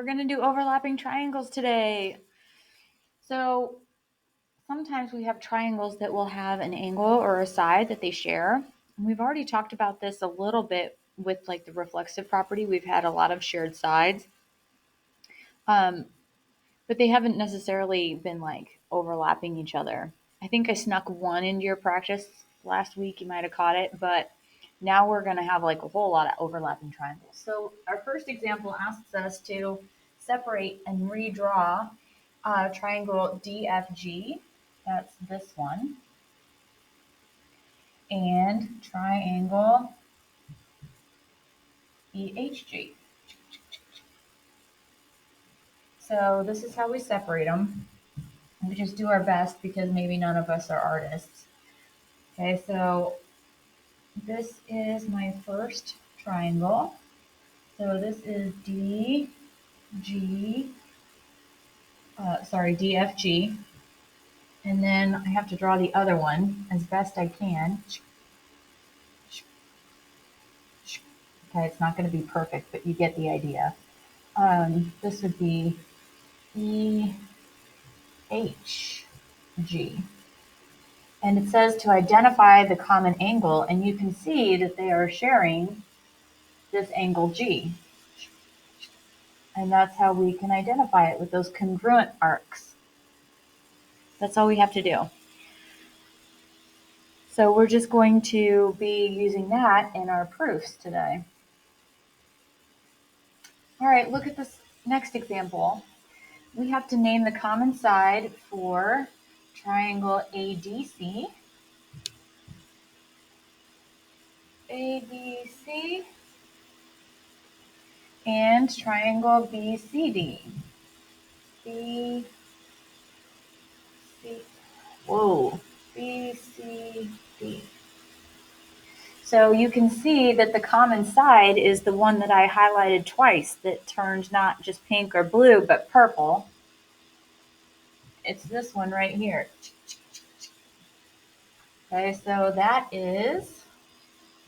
we're going to do overlapping triangles today. So sometimes we have triangles that will have an angle or a side that they share. And we've already talked about this a little bit with like the reflexive property. We've had a lot of shared sides. But they haven't necessarily been like overlapping each other. I think I snuck one into your practice last week. You might have caught it, but now we're going to have like a whole lot of overlapping triangles. So our first example asks us to separate and redraw triangle DFG. That's this one. And triangle EHG. So this is how we separate them. We just do our best because maybe none of us are artists. Okay, so this is my first triangle. So this is DFG. And then I have to draw the other one as best I can. Okay, it's not going to be perfect, but you get the idea. This would be EHG. And it says to identify the common angle, and you can see that they are sharing this angle G. And that's how we can identify it with those congruent arcs. That's all we have to do. So we're just going to be using that in our proofs today. All right, look at this next example. We have to name the common side for triangle ADC. ADC and triangle BCD. BCD. BCD. So you can see that the common side is the one that I highlighted twice that turned not just pink or blue, but purple. It's this one right here. Okay, so that is,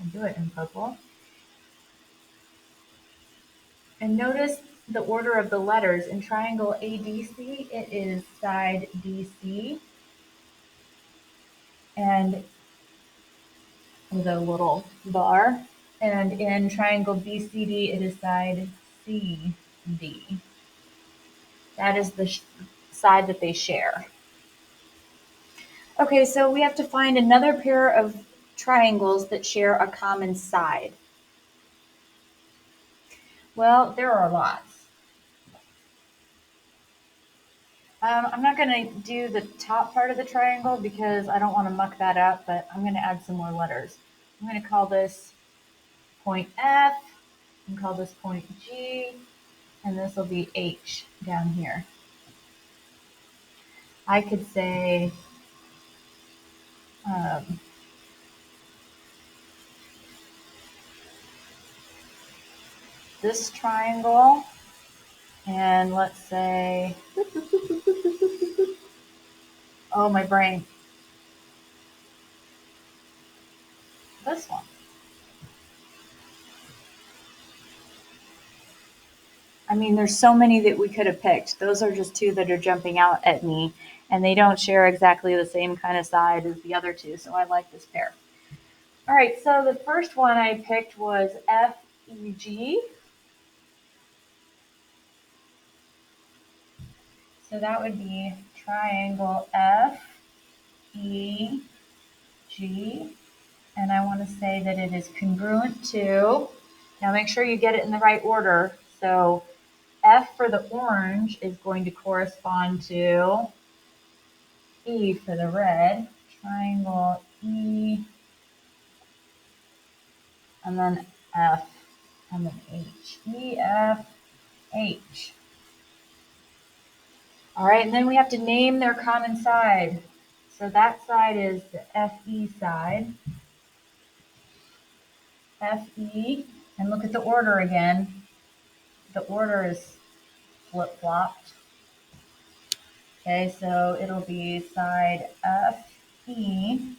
I'll do it in purple. And notice the order of the letters. In triangle ADC, it is side DC. And with a little bar. And in triangle BCD, it is side CD. That is the side that they share. Okay, so we have to find another pair of triangles that share a common side. Well, there are lots. I'm not going to do the top part of the triangle because I don't want to muck that up, but I'm going to add some more letters. I'm going to call this point F, and call this point G, and this will be H down here. I could say this triangle, and let's say, oh, my brain, this one. I mean, there's so many that we could have picked. Those are just two that are jumping out at me, and they don't share exactly the same kind of side as the other two, so I like this pair. All right, so the first one I picked was FEG. So that would be triangle FEG. And I want to say that it is congruent to, now make sure you get it in the right order. So F for the orange is going to correspond to E for the red, triangle E, and then F, and then H. E, F, H. All right, and then we have to name their common side. So that side is the FE side. FE, and look at the order again. The order is flip-flopped. Okay, so it'll be side FE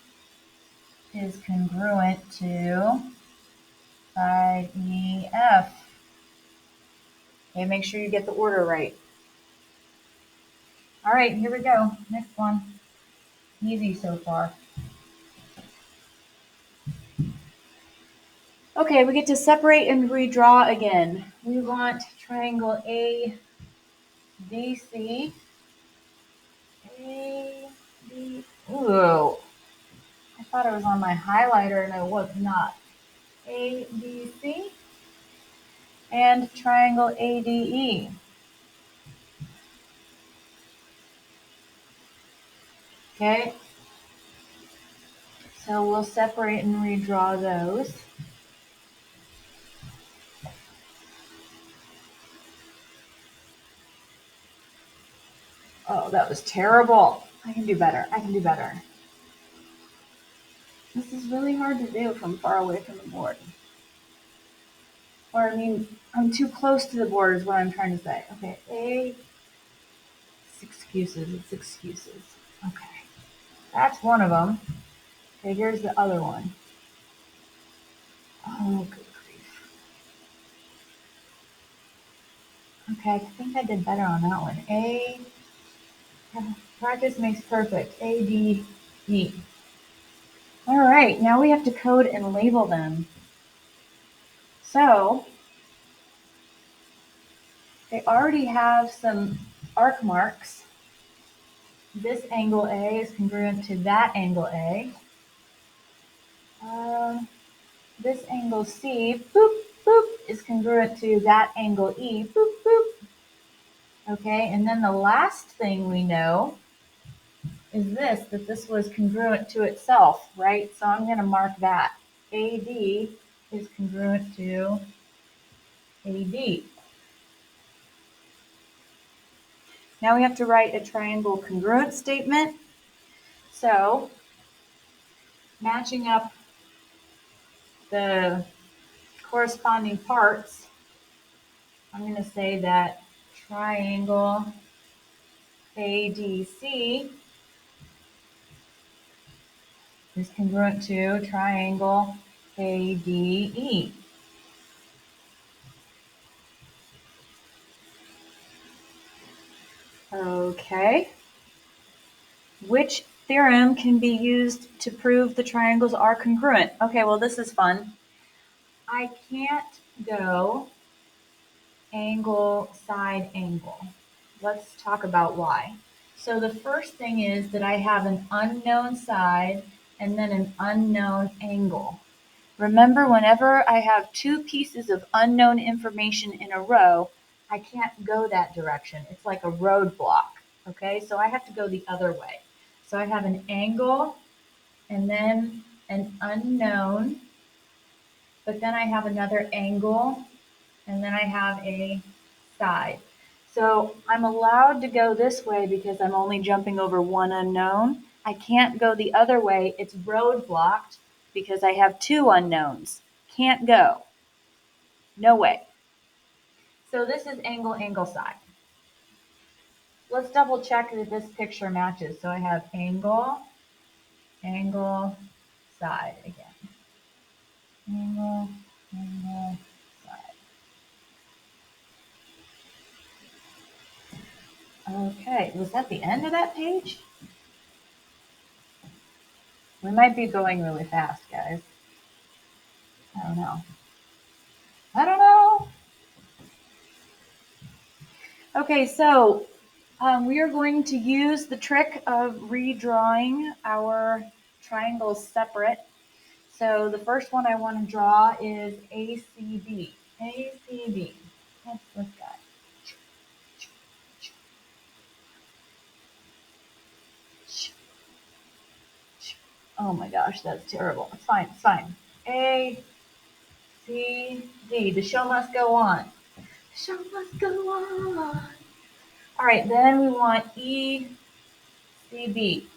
is congruent to side EF. Okay, make sure you get the order right. All right, here we go. Next one. Easy so far. Okay, we get to separate and redraw again. We want triangle A, D, C. A, D. Ooh, I thought it was on my highlighter and it was not. A, D, C. And triangle A, D, E. Okay, so we'll separate and redraw those. Oh, that was terrible. I can do better. I can do better. This is really hard to do from far away from the board. Or, I mean, I'm too close to the board is what I'm trying to say. Okay, A, it's excuses. It's excuses. Okay, that's one of them. Okay, here's the other one. Oh, good grief. Okay, I think I did better on that one. A, practice makes perfect. A, D, E. All right, now we have to code and label them. So, they already have some arc marks. This angle A is congruent to that angle A. This angle C, boop, boop, is congruent to that angle E, boop, boop. Okay, and then the last thing we know is this, that this was congruent to itself, right? So I'm going to mark that. AD is congruent to AD. Now we have to write a triangle congruent statement. So matching up the corresponding parts, I'm going to say that triangle ADC is congruent to triangle ADE. Okay. Which theorem can be used to prove the triangles are congruent? Okay, well, this is fun. I can't go angle, side, angle. Let's talk about why. So the first thing is that I have an unknown side and then an unknown angle. Remember, whenever I have two pieces of unknown information in a row, I can't go that direction. It's like a roadblock, okay? So I have to go the other way. So I have an angle and then an unknown, but then I have another angle and then I have a side. So I'm allowed to go this way because I'm only jumping over one unknown. I can't go the other way. It's roadblocked because I have two unknowns. Can't go. No way. So this is angle, angle, side. Let's double check that this picture matches. So I have angle, angle, side again. Angle, angle, side. Okay, was that the end of that page? We might be going really fast, guys. I don't know. I don't know. Okay, so we are going to use the trick of redrawing our triangles separate. So the first one I want to draw is ACB. ACB. That's this guy. Oh my gosh, that's terrible. It's fine, it's fine. A, C, D. The show must go on. The show must go on. All right, then we want E, C, B.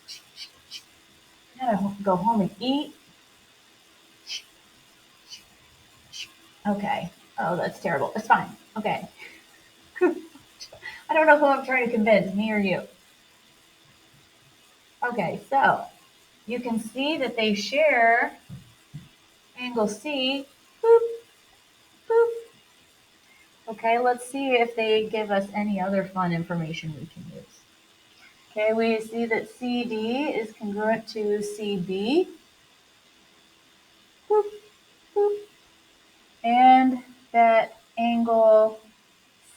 Gotta go home and eat. Okay. Oh, that's terrible. It's fine. Okay. I don't know who I'm trying to convince, me or you. Okay, so you can see that they share angle C. Boop, boop. Okay, let's see if they give us any other fun information we can use. Okay, we see that CD is congruent to CB. Boop, boop. And that angle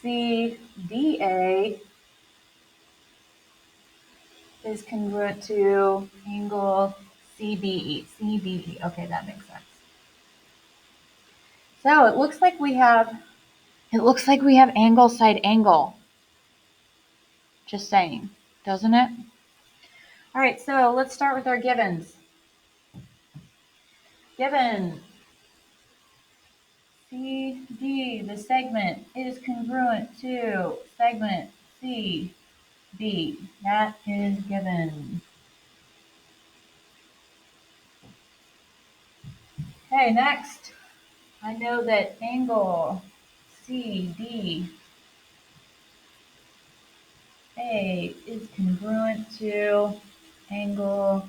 CDA is congruent to angle CBE. CBE. Okay, that makes sense. So it looks like we have angle side angle. Just saying, doesn't it? All right, so let's start with our givens. Given CD, the segment, is congruent to segment CB. That is given. Okay, next, I know that angle CDA is congruent to angle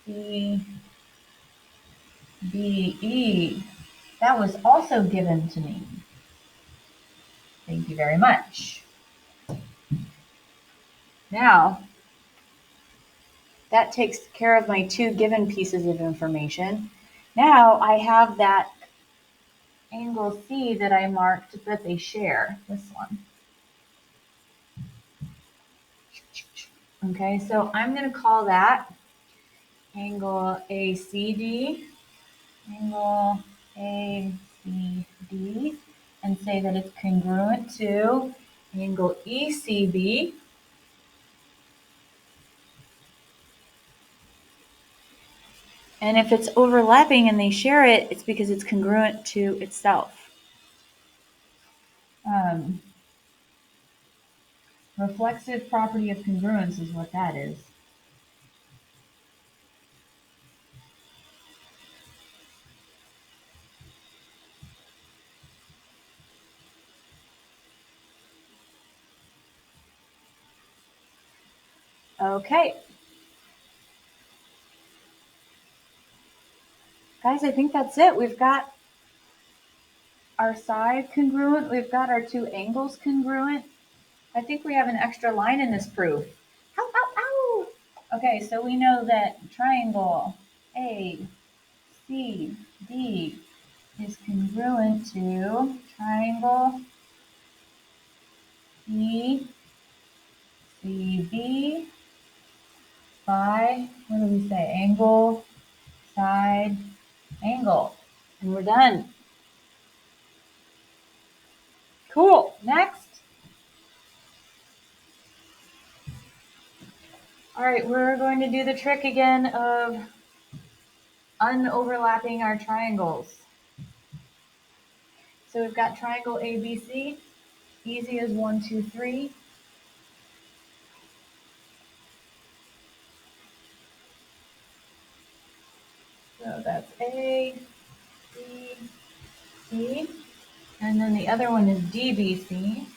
CBE. That was also given to me. Thank you very much. Now, that takes care of my two given pieces of information. Now I have that angle C that I marked that they share, this one. Okay, so I'm going to call that angle ACD, angle ACD, and say that it's congruent to angle ECB. And if it's overlapping and they share it, it's because it's congruent to itself. Reflexive property of congruence is what that is. Okay. Guys, I think that's it. We've got our side congruent. We've got our two angles congruent. I think we have an extra line in this proof. Ow, ow, ow. Okay, so we know that triangle ACD is congruent to triangle ECB by, what do we say, angle, side, angle. And we're done. Cool. Next. All right, we're going to do the trick again of unoverlapping our triangles. So we've got triangle ABC, easy as 1, 2, 3. So that's A, B, C. And then the other one is DBC.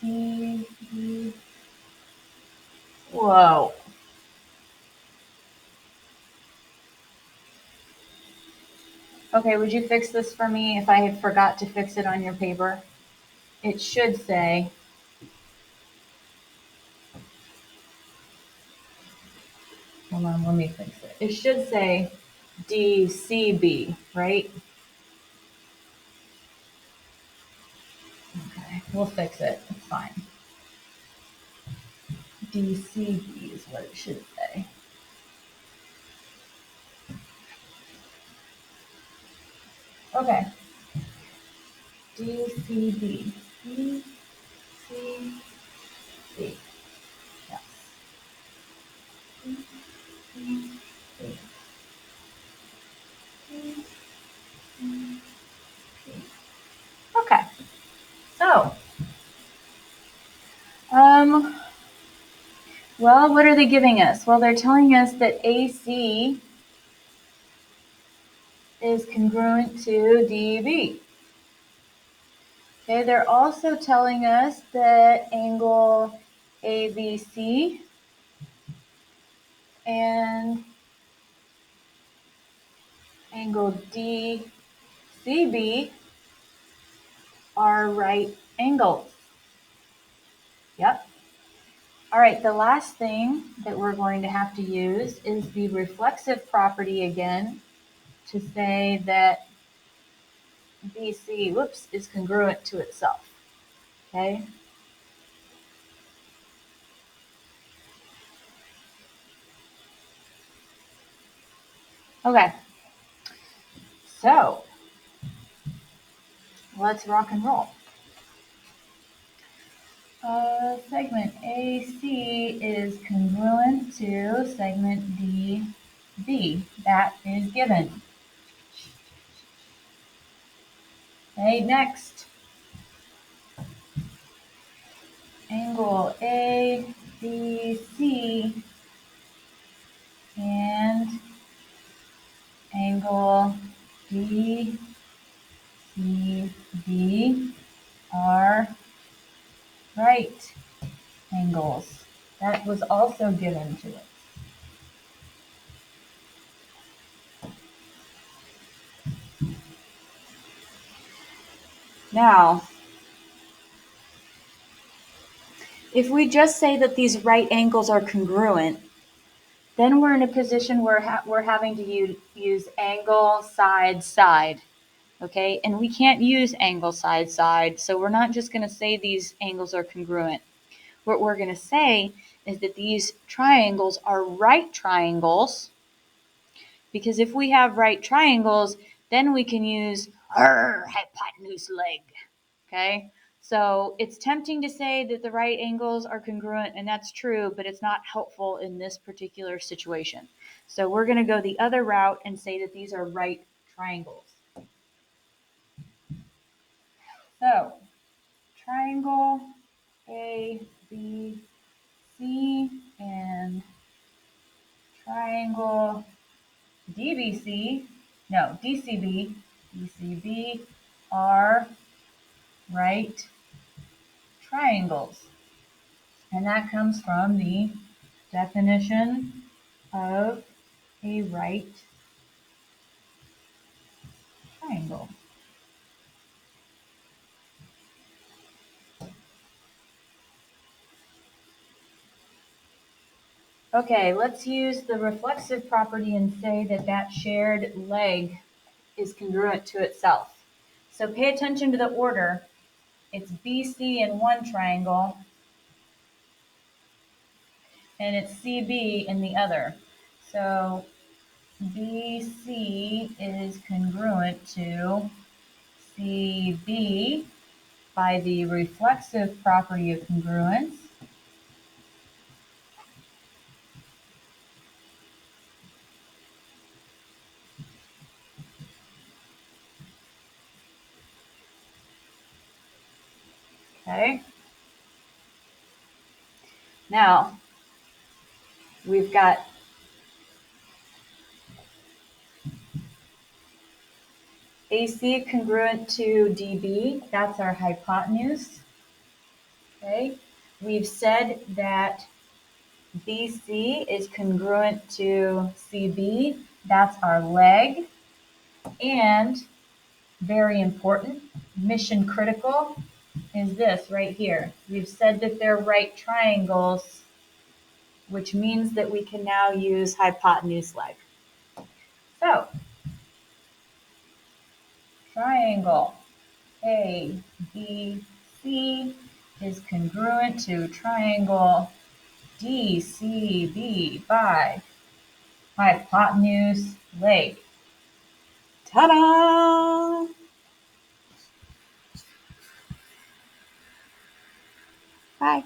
D, B. Whoa. Okay, would you fix this for me if I had forgot to fix it on your paper? It should say, hold on, let me fix it. It should say DCB, right? Okay, we'll fix it. It's fine. DCB is what it should say. Okay. DCB. DCB. Yes. DCB. Okay. So, well, what are they giving us? Well, they're telling us that AC is congruent to DB. Okay, they're also telling us that angle ABC and angle DCB are right angles. Yep. All right, the last thing that we're going to have to use is the reflexive property again to say that BC, whoops, is congruent to itself. Okay. Okay. So let's rock and roll. Segment AC is congruent to segment DB. That is given. Okay, next. Angle ABC and angle DCB are right angles. That was also given to us. Now, if we just say that these right angles are congruent, then we're in a position where we're having to use angle, side, side. Okay, and we can't use angle, side, side, so we're not just going to say these angles are congruent. What we're going to say is that these triangles are right triangles, because if we have right triangles, then we can use our hypotenuse leg. Okay, so it's tempting to say that the right angles are congruent, and that's true, but it's not helpful in this particular situation. So we're going to go the other route and say that these are right triangles. So triangle A, B, C, and triangle DBC, no, DCB are right triangles. And that comes from the definition of a right triangle. Okay, let's use the reflexive property and say that that shared leg is congruent to itself. So pay attention to the order. It's BC in one triangle, and it's CB in the other. So BC is congruent to CB by the reflexive property of congruence. Okay. Now, we've got AC congruent to DB. That's our hypotenuse. Okay. We've said that BC is congruent to CB. That's our leg. And very important, mission critical, is this right here. We've said that they're right triangles, which means that we can now use hypotenuse leg. So, triangle ABC is congruent to triangle DCB by hypotenuse leg. Ta-da! Bye.